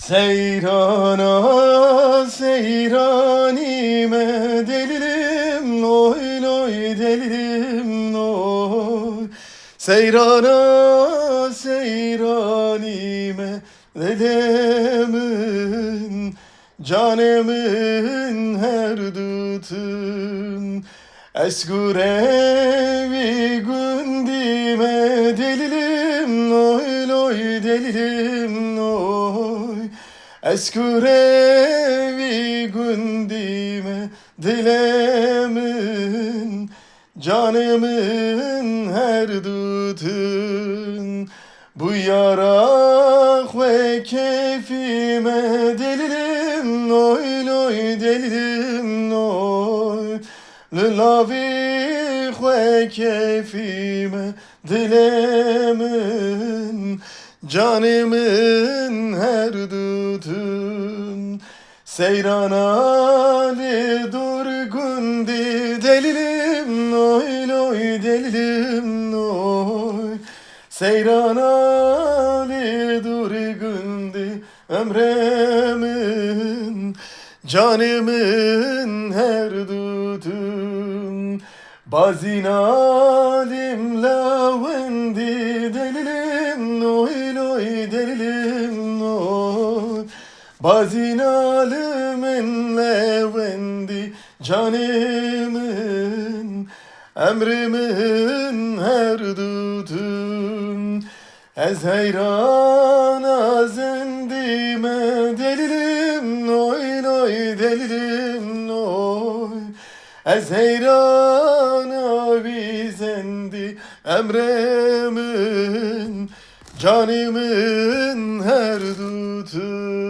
Seyrana seyranime delilim oy oy delilim oy. Seyrana seyranime delimin canımın her dutun. Eskurevi gündime delilim oy oy delilim oy. Eskurevi gündime dilemin canımın her dutun. Bu yarak ve keyfime delilim oy oy delilim oy. Lavik ve keyfime dilemin canımın her dutun. Seyran Ali durgundi delilim oy oy delilim oy. Seyran Ali durgundi ömremin canımın her dutun. Bazin alim lavendi delilim oy oy delilim oy. Bazin alimin lavendi canımın emrimin her dutun. Ez heyrana zendime delilim oy oy delilim oy. Ez heyrana vizendi emremin canımın her dutun.